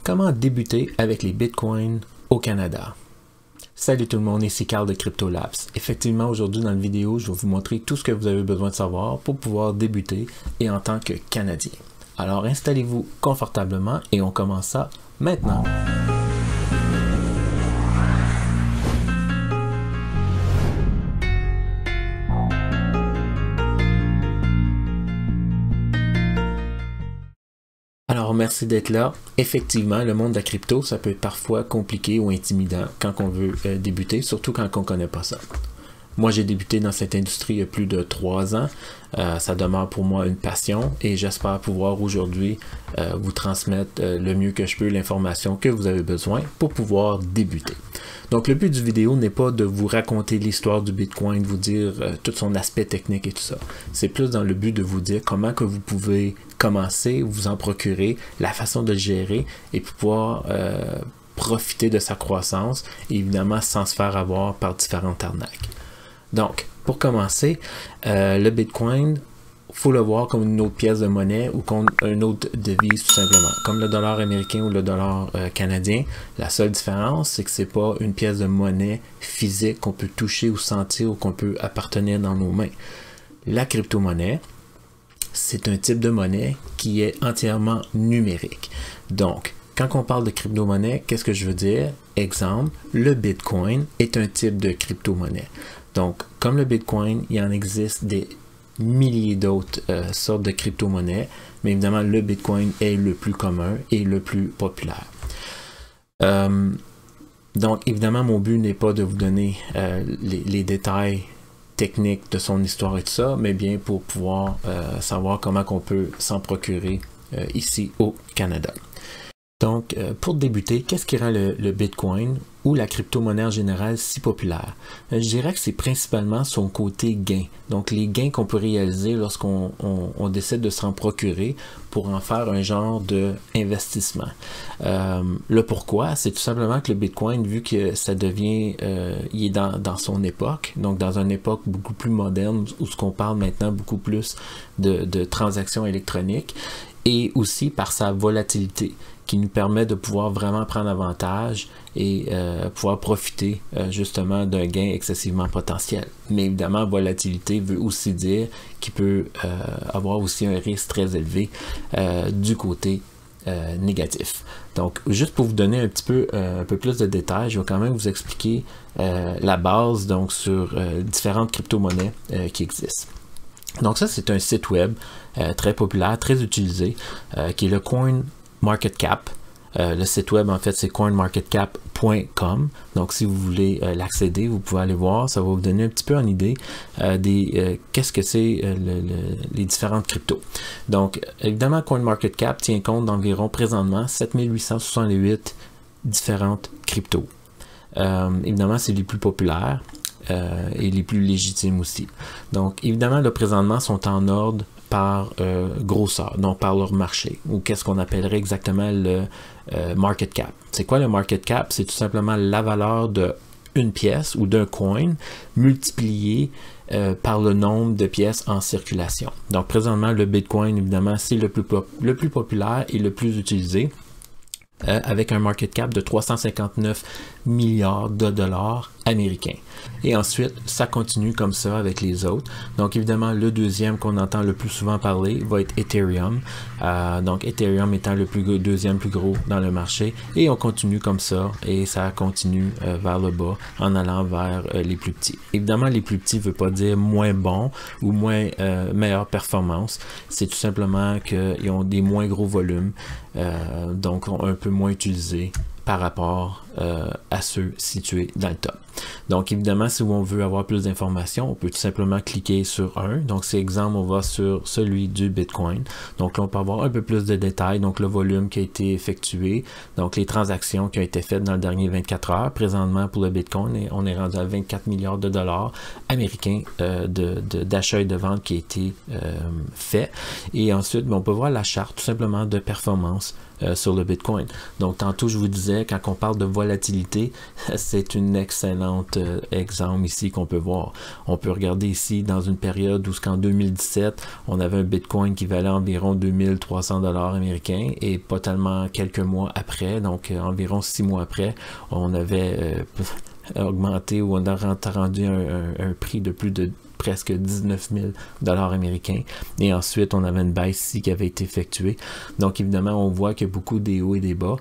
Comment débuter avec les bitcoins au Canada? Salut tout le monde, ici Carl de Crypto Labs. Effectivement, aujourd'hui dans la vidéo, je vais vous montrer tout ce que vous avez besoin de savoir pour pouvoir débuter et en tant que Canadien. Alors installez-vous confortablement et on commence ça maintenant. Alors, merci d'être là. Effectivement, le monde de la crypto, ça peut être parfois compliqué ou intimidant quand on veut débuter, surtout quand on ne connaît pas ça. Moi, j'ai débuté dans cette industrie il y a plus de 3 ans. Ça demeure pour moi une passion et j'espère pouvoir aujourd'hui vous transmettre le mieux que je peux l'information que vous avez besoin pour pouvoir débuter. Donc, le but du vidéo n'est pas de vous raconter l'histoire du Bitcoin, de vous dire tout son aspect technique et tout ça. C'est plus dans le but de vous dire comment que vous pouvez commencer, vous en procurer, la façon de le gérer et pouvoir profiter de sa croissance, et évidemment sans se faire avoir par différentes arnaques. Donc, pour commencer, le Bitcoin, il faut le voir comme une autre pièce de monnaie ou comme une autre devise tout simplement. Comme le dollar américain ou le dollar canadien, la seule différence, c'est que c'est pas une pièce de monnaie physique qu'on peut toucher ou sentir ou qu'on peut appartenir dans nos mains. La crypto-monnaie, c'est un type de monnaie qui est entièrement numérique. Donc, quand on parle de crypto-monnaie, qu'est-ce que je veux dire? Exemple, le Bitcoin est un type de crypto-monnaie. Donc, comme le Bitcoin, il en existe des milliers d'autres sortes de crypto-monnaies, mais évidemment, le Bitcoin est le plus commun et le plus populaire. Donc, évidemment, mon but n'est pas de vous donner les détails techniques de son histoire et tout ça, mais bien pour pouvoir savoir comment on peut s'en procurer ici au Canada. Donc, pour débuter, qu'est-ce qui rend le Bitcoin ou la crypto-monnaie en général si populaire? Je dirais que c'est principalement son côté gain. Donc, les gains qu'on peut réaliser lorsqu'on décide de s'en procurer pour en faire un genre d'investissement. Le pourquoi, c'est tout simplement que le Bitcoin, vu que ça devient, il est dans son époque, donc dans une époque beaucoup plus moderne, où ce qu'on parle maintenant beaucoup plus de transactions électroniques, et aussi par sa volatilité, qui nous permet de pouvoir vraiment prendre avantage et pouvoir profiter justement d'un gain excessivement potentiel. Mais évidemment, volatilité veut aussi dire qu'il peut avoir aussi un risque très élevé du côté négatif. Donc, juste pour vous donner un peu plus de détails, je vais quand même vous expliquer la base donc sur différentes crypto-monnaies qui existent. Donc ça, c'est un site web très populaire, très utilisé, qui est le CoinMarketCap. Le site web, en fait, c'est coinmarketcap.com. Donc, si vous voulez l'accéder, vous pouvez aller voir. Ça va vous donner un petit peu une idée qu'est-ce que c'est les différentes cryptos. Donc, évidemment, CoinMarketCap tient compte d'environ, présentement, 7868 différentes cryptos. Évidemment, c'est les plus populaires. Et les plus légitimes aussi. Donc, évidemment, là, présentement, sont en ordre par grosseur, donc par leur marché, ou qu'est-ce qu'on appellerait exactement le market cap. C'est quoi le market cap? C'est tout simplement la valeur d'une pièce ou d'un coin multiplié par le nombre de pièces en circulation. Donc, présentement, le Bitcoin, évidemment, c'est le plus populaire et le plus utilisé, avec un market cap de 359 milliards de dollars américains. Et ensuite, ça continue comme ça avec les autres. Donc, évidemment, le deuxième qu'on entend le plus souvent parler va être Ethereum. Donc, Ethereum étant le deuxième plus gros dans le marché. Et on continue comme ça. Et ça continue vers le bas en allant vers les plus petits. Évidemment, les plus petits ne veut pas dire moins bons ou moins meilleure performance. C'est tout simplement qu'ils ont des moins gros volumes. Donc, un peu moins utilisés par rapport à ceux situés dans le top. Donc, évidemment, si on veut avoir plus d'informations, on peut tout simplement cliquer sur un. Donc, c'est exemple, on va sur celui du Bitcoin. Donc, là, on peut avoir un peu plus de détails. Donc, le volume qui a été effectué. Donc, les transactions qui ont été faites dans le dernier 24 heures. Présentement, pour le Bitcoin, on est rendu à 24 milliards de dollars américains d'achat et de vente qui a été fait. Et ensuite, on peut voir la charte tout simplement de performance sur le Bitcoin. Donc, tantôt, je vous disais, quand on parle de volatilité, c'est un excellent exemple ici qu'on peut voir. On peut regarder ici dans une période où qu'en 2017, on avait un Bitcoin qui valait environ 2300 $ américains et pas tellement quelques mois après, donc environ 6 mois après, on avait augmenté ou on a rendu un prix de plus de presque 19 000 $ américains. Et ensuite, on avait une baisse ici qui avait été effectuée. Donc, évidemment, on voit qu'il y a beaucoup des hauts et des bas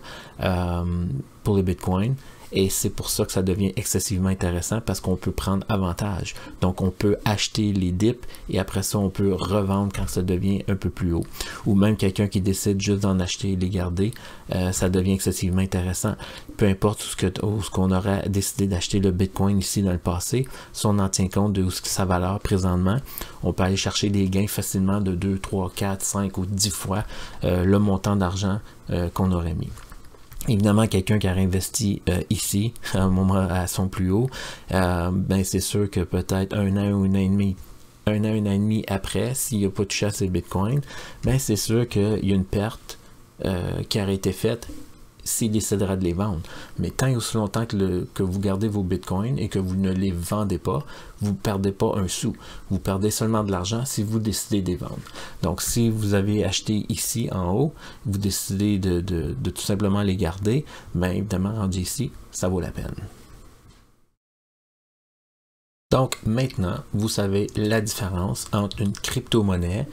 pour le Bitcoin. Et c'est pour ça que ça devient excessivement intéressant parce qu'on peut prendre avantage. Donc, on peut acheter les dips et après ça, on peut revendre quand ça devient un peu plus haut. Ou même quelqu'un qui décide juste d'en acheter et les garder, ça devient excessivement intéressant. Peu importe ce qu'on aurait décidé d'acheter le Bitcoin ici dans le passé, si on en tient compte de sa valeur présentement, on peut aller chercher des gains facilement de 2, 3, 4, 5 ou 10 fois le montant d'argent qu'on aurait mis. Évidemment, quelqu'un qui a réinvesti ici, à un moment à son plus haut, ben c'est sûr que peut-être un an ou un an et demi après, s'il n'a pas touché à ses bitcoins, ben c'est sûr qu'il y a une perte qui aurait été faite s'il décidera de les vendre. Mais tant et aussi longtemps que vous gardez vos bitcoins et que vous ne les vendez pas, vous ne perdez pas un sou. Vous perdez seulement de l'argent si vous décidez de les vendre. Donc, si vous avez acheté ici en haut, vous décidez de tout simplement les garder, bien évidemment, rendu ici, ça vaut la peine. Donc, maintenant, vous savez la différence entre une crypto-monnaie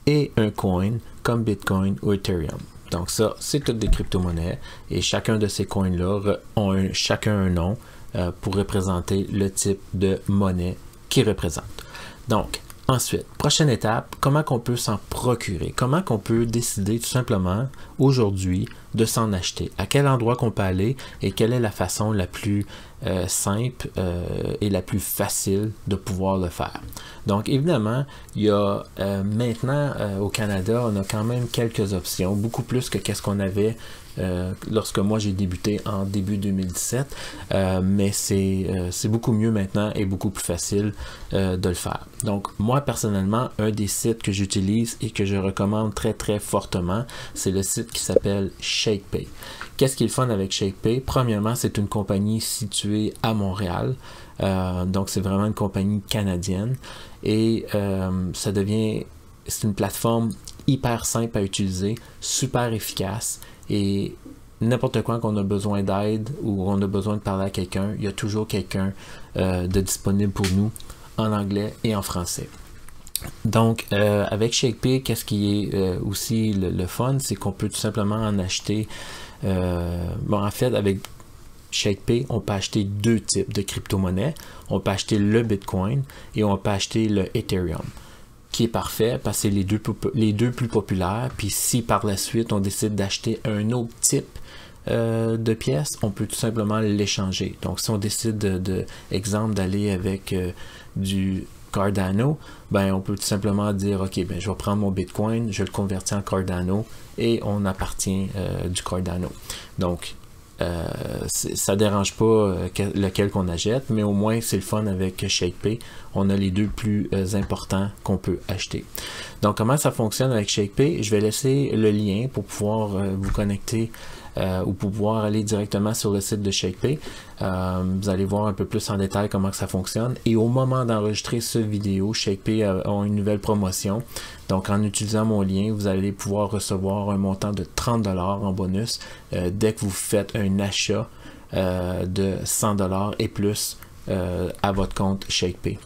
et un coin comme Bitcoin ou Ethereum. Donc ça, c'est toutes des crypto-monnaies et chacun de ces coins-là ont chacun un nom pour représenter le type de monnaie qu'ils représentent. Donc, ensuite, prochaine étape, comment qu'on peut s'en procurer? Comment qu'on peut décider tout simplement aujourd'hui de s'en acheter? À quel endroit qu'on peut aller et quelle est la façon la plus simple et la plus facile de pouvoir le faire? Donc évidemment, il y a maintenant au Canada, on a quand même quelques options, beaucoup plus que qu'est-ce qu'on avait lorsque moi j'ai débuté en début 2017, mais c'est beaucoup mieux maintenant et beaucoup plus facile de le faire. Donc moi personnellement, un des sites que j'utilise et que je recommande très très fortement, c'est le site qui s'appelle ShakePay. Qu'est-ce qui est le fun avec ShakePay? Premièrement, c'est une compagnie située à Montréal. Donc, c'est vraiment une compagnie canadienne. Et c'est une plateforme hyper simple à utiliser, super efficace. Et n'importe quand qu'on a besoin d'aide ou on a besoin de parler à quelqu'un, il y a toujours quelqu'un de disponible pour nous en anglais et en français. Donc, avec ShakePay, qu'est-ce qui est aussi le fun? C'est qu'on peut tout simplement en acheter. En fait, avec ShakePay, on peut acheter deux types de crypto-monnaies. On peut acheter le Bitcoin et on peut acheter le Ethereum, qui est parfait parce que c'est les deux plus populaires. Puis si par la suite, on décide d'acheter un autre type de pièces, on peut tout simplement l'échanger. Donc, si on décide exemple d'aller avec du Cardano, ben on peut tout simplement dire ok, ben je vais prendre mon Bitcoin, je le convertis en Cardano et on appartient du Cardano. Donc ça dérange pas lequel qu'on achète, mais au moins c'est le fun avec ShakePay. On a les deux plus importants qu'on peut acheter. Donc comment ça fonctionne avec ShakePay? Je vais laisser le lien pour pouvoir vous connecter ou pouvoir aller directement sur le site de ShakePay. Vous allez voir un peu plus en détail comment que ça fonctionne. Et au moment d'enregistrer cette vidéo, ShakePay a une nouvelle promotion. Donc en utilisant mon lien, vous allez pouvoir recevoir un montant de 30 $ en bonus dès que vous faites un achat de 100 $ et plus à votre compte ShakePay.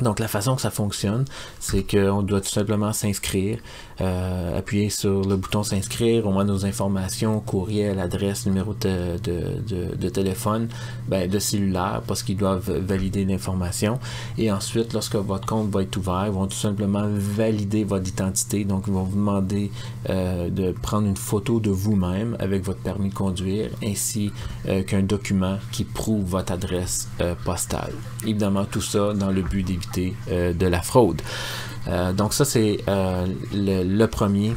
Donc la façon que ça fonctionne, c'est qu'on doit tout simplement s'inscrire, appuyer sur le bouton s'inscrire, on met nos informations, courriel, adresse, numéro de téléphone, de cellulaire, parce qu'ils doivent valider l'information. Et ensuite, lorsque votre compte va être ouvert, ils vont tout simplement valider votre identité. Donc ils vont vous demander de prendre une photo de vous-même avec votre permis de conduire, ainsi qu'un document qui prouve votre adresse postale. Évidemment, tout ça dans le but d'éviter de la fraude. Donc ça c'est le premier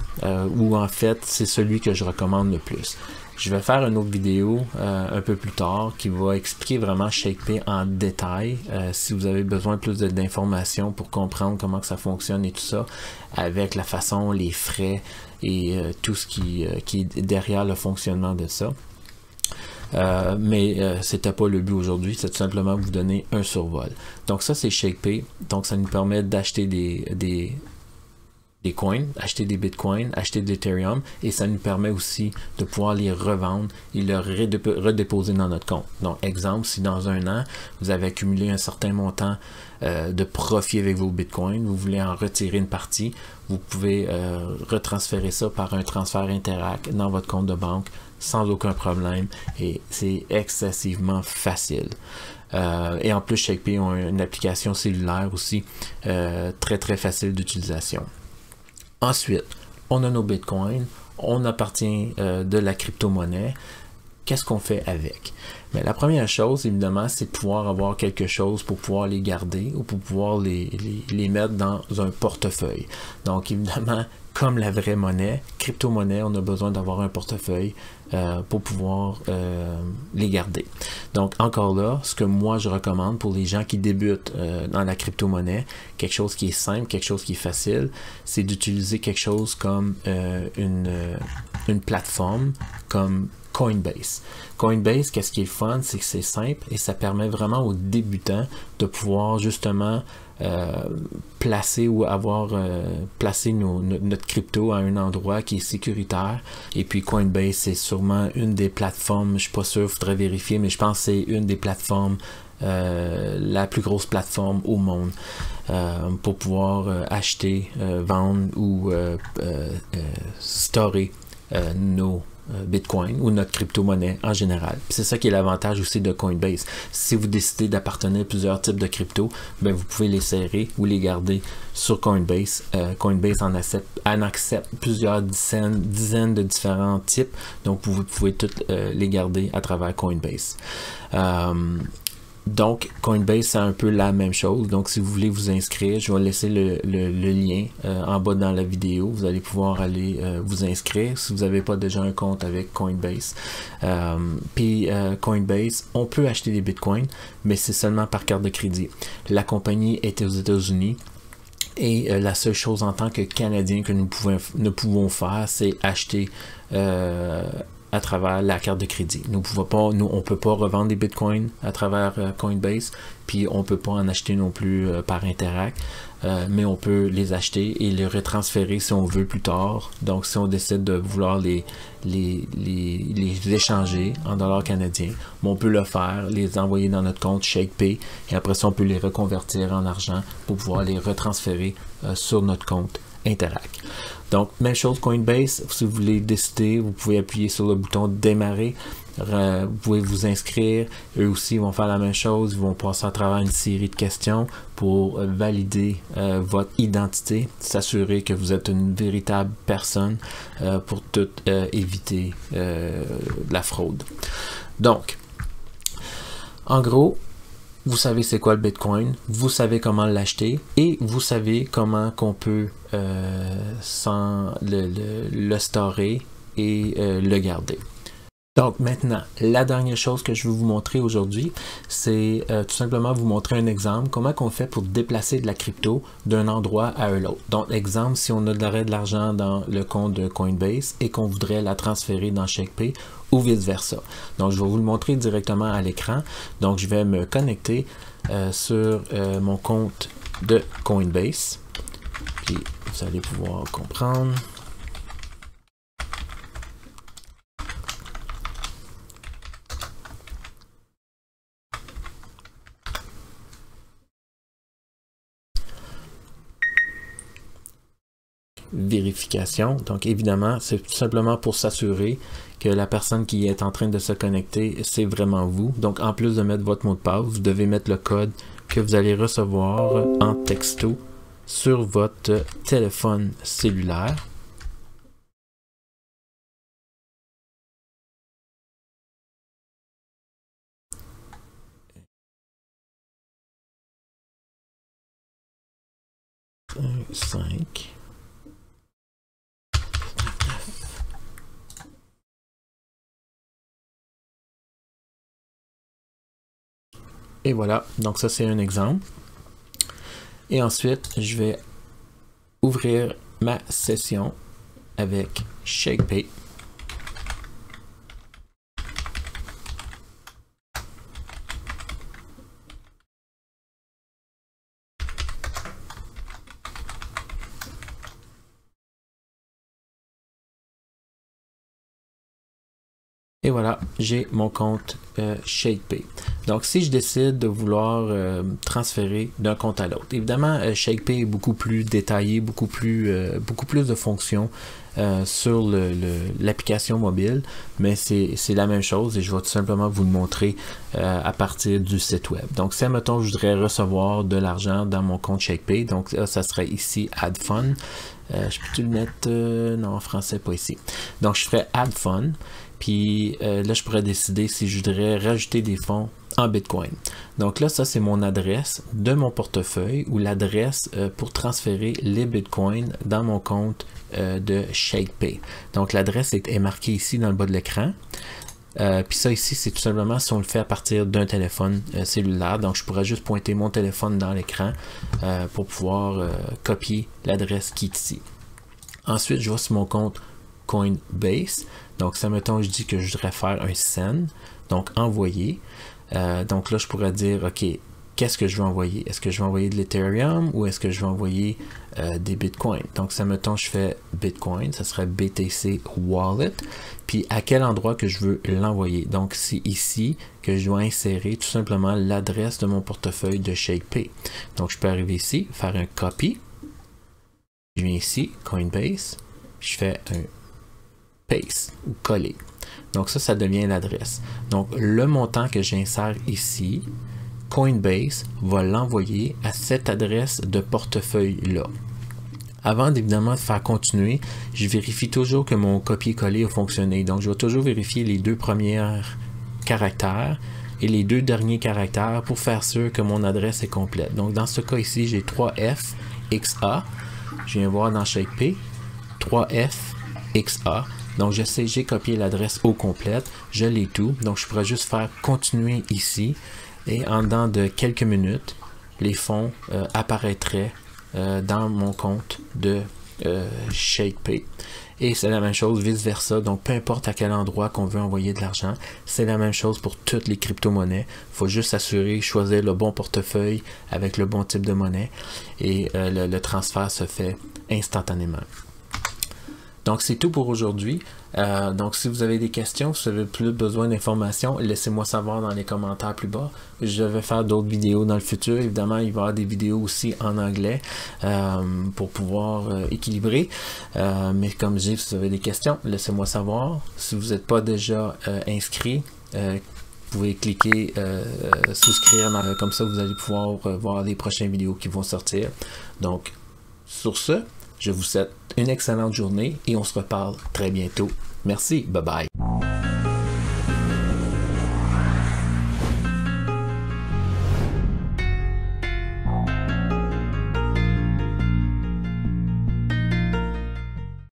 ou en fait c'est celui que je recommande le plus. Je vais faire une autre vidéo un peu plus tard qui va expliquer vraiment ShakePay en détail si vous avez besoin plus d'informations pour comprendre comment que ça fonctionne et tout ça, avec la façon, les frais et tout ce qui est derrière le fonctionnement de ça. mais c'était pas le but aujourd'hui, c'est tout simplement vous donner un survol. Donc ça c'est ShakePay, donc ça nous permet d'acheter des coins, acheter des bitcoins, acheter de l'Ethereum, et ça nous permet aussi de pouvoir les revendre et les redéposer dans notre compte. Donc exemple, si dans un an vous avez accumulé un certain montant de profit avec vos bitcoins, vous voulez en retirer une partie, vous pouvez retransférer ça par un transfert Interac dans votre compte de banque sans aucun problème, et c'est excessivement facile. Et en plus, ShakePay ont une application cellulaire aussi très très facile d'utilisation. Ensuite, on a nos bitcoins, on appartient de la crypto-monnaie. Qu'est-ce qu'on fait avec? Mais la première chose, évidemment, c'est de pouvoir avoir quelque chose pour pouvoir les garder ou pour pouvoir les mettre dans un portefeuille. Donc, évidemment, comme la vraie monnaie, crypto-monnaie, on a besoin d'avoir un portefeuille pour pouvoir les garder. Donc, encore là, ce que moi je recommande pour les gens qui débutent dans la crypto-monnaie, quelque chose qui est simple, quelque chose qui est facile, c'est d'utiliser quelque chose comme une plateforme comme Coinbase. Coinbase, qu'est-ce qui est fun, c'est que c'est simple et ça permet vraiment aux débutants de pouvoir justement placer ou avoir placé notre crypto à un endroit qui est sécuritaire. Et puis Coinbase, c'est sûrement une des plateformes, je suis pas sûr, il faudrait vérifier, mais je pense que c'est une des plateformes, la plus grosse plateforme au monde pour pouvoir acheter, vendre ou storer nos Bitcoin ou notre crypto-monnaie en général. C'est ça qui est l'avantage aussi de Coinbase. Si vous décidez d'appartenir à plusieurs types de crypto, ben vous pouvez les serrer ou les garder sur Coinbase. Coinbase en accepte plusieurs dizaines de différents types, donc vous pouvez toutes les garder à travers Coinbase. Donc, Coinbase, c'est un peu la même chose. Donc, si vous voulez vous inscrire, je vais laisser le lien en bas dans la vidéo. Vous allez pouvoir aller vous inscrire si vous n'avez pas déjà un compte avec Coinbase. Puis, Coinbase, on peut acheter des bitcoins, mais c'est seulement par carte de crédit. La compagnie est aux États-Unis. Et la seule chose en tant que Canadien que nous pouvons faire, c'est acheter à travers la carte de crédit. On peut pas revendre des bitcoins à travers Coinbase, puis on peut pas en acheter non plus par Interac, mais on peut les acheter et les retransférer si on veut plus tard. Donc si on décide de vouloir les échanger en dollars canadiens, on peut le faire, les envoyer dans notre compte ShakePay, et après ça on peut les reconvertir en argent pour pouvoir les retransférer sur notre compte Interac. Donc, même chose Coinbase, si vous voulez décider, vous pouvez appuyer sur le bouton démarrer, vous pouvez vous inscrire, eux aussi vont faire la même chose, ils vont passer à travers une série de questions pour valider votre identité, s'assurer que vous êtes une véritable personne pour tout éviter la fraude. Donc, en gros, vous savez c'est quoi le Bitcoin, vous savez comment l'acheter et vous savez comment qu'on peut le storer et le garder. Donc maintenant, la dernière chose que je veux vous montrer aujourd'hui, c'est tout simplement vous montrer un exemple, comment qu'on fait pour déplacer de la crypto d'un endroit à un autre. Donc exemple, si on a de l'argent dans le compte de Coinbase et qu'on voudrait la transférer dans ShakePay ou vice versa. Donc je vais vous le montrer directement à l'écran. Donc je vais me connecter sur mon compte de Coinbase. Puis vous allez pouvoir comprendre. Vérification. Donc évidemment, c'est tout simplement pour s'assurer que la personne qui est en train de se connecter, c'est vraiment vous. Donc en plus de mettre votre mot de passe, vous devez mettre le code que vous allez recevoir en texto sur votre téléphone cellulaire. « 5 » Et voilà, donc ça c'est un exemple. Et ensuite, je vais ouvrir ma session avec ShakePay. Et voilà, j'ai mon compte ShakePay. Donc, si je décide de vouloir transférer d'un compte à l'autre, évidemment, ShakePay est beaucoup plus détaillé, beaucoup plus de fonctions sur l'application mobile, mais c'est la même chose et je vais tout simplement vous le montrer à partir du site web. Donc, si, admettons, je voudrais recevoir de l'argent dans mon compte ShakePay, donc là, ça serait ici Add Fund. Je peux-tu le mettre? Non, en français, pas ici. Donc, je ferais Add Fund. Puis là, je pourrais décider si je voudrais rajouter des fonds en Bitcoin. Donc là, ça, c'est mon adresse de mon portefeuille ou l'adresse pour transférer les Bitcoins dans mon compte de ShakePay. Donc l'adresse est marquée ici dans le bas de l'écran. Puis ça ici, c'est tout simplement si on le fait à partir d'un téléphone cellulaire. Donc je pourrais juste pointer mon téléphone dans l'écran pour pouvoir copier l'adresse qui est ici. Ensuite, je vais sur mon compte Coinbase. Donc, ça, mettons, je dis que je voudrais faire un send, donc envoyer. Donc là, je pourrais dire, OK, qu'est-ce que je veux envoyer? Est-ce que je veux envoyer de l'Ethereum ou est-ce que je veux envoyer des Bitcoins? Donc, ça, mettons, je fais Bitcoin, ça serait BTC Wallet. Puis, à quel endroit que je veux l'envoyer? Donc, c'est ici que je dois insérer tout simplement l'adresse de mon portefeuille de ShakePay. Donc, je peux arriver ici, faire un copy. Je viens ici, Coinbase. Je fais un paste ou coller. Donc ça devient l'adresse. Donc le montant que j'insère ici, Coinbase va l'envoyer à cette adresse de portefeuille-là. Avant d'évidemment de faire continuer, je vérifie toujours que mon copier-coller a fonctionné. Donc je vais toujours vérifier les deux premiers caractères et les deux derniers caractères pour faire sûr que mon adresse est complète. Donc dans ce cas ici, j'ai 3FXA. Je viens voir dans ShakePay, 3FXA. Donc, je sais, j'ai copié l'adresse au complète, je l'ai tout. Donc, je pourrais juste faire continuer ici. Et en dedans de quelques minutes, les fonds apparaîtraient dans mon compte de ShakePay. Et c'est la même chose vice-versa. Donc, peu importe à quel endroit qu'on veut envoyer de l'argent, c'est la même chose pour toutes les crypto-monnaies. Il faut juste s'assurer, choisir le bon portefeuille avec le bon type de monnaie. Et le transfert se fait instantanément. Donc, c'est tout pour aujourd'hui. Donc, si vous avez des questions, si vous avez plus besoin d'informations, laissez-moi savoir dans les commentaires plus bas. Je vais faire d'autres vidéos dans le futur. Évidemment, il va y avoir des vidéos aussi en anglais pour pouvoir équilibrer. Mais comme je dis, si vous avez des questions, laissez-moi savoir. Si vous n'êtes pas déjà inscrit, vous pouvez cliquer souscrire, comme ça vous allez pouvoir voir les prochaines vidéos qui vont sortir. Donc, sur ce, je vous souhaite une excellente journée et on se reparle très bientôt. Merci, bye bye.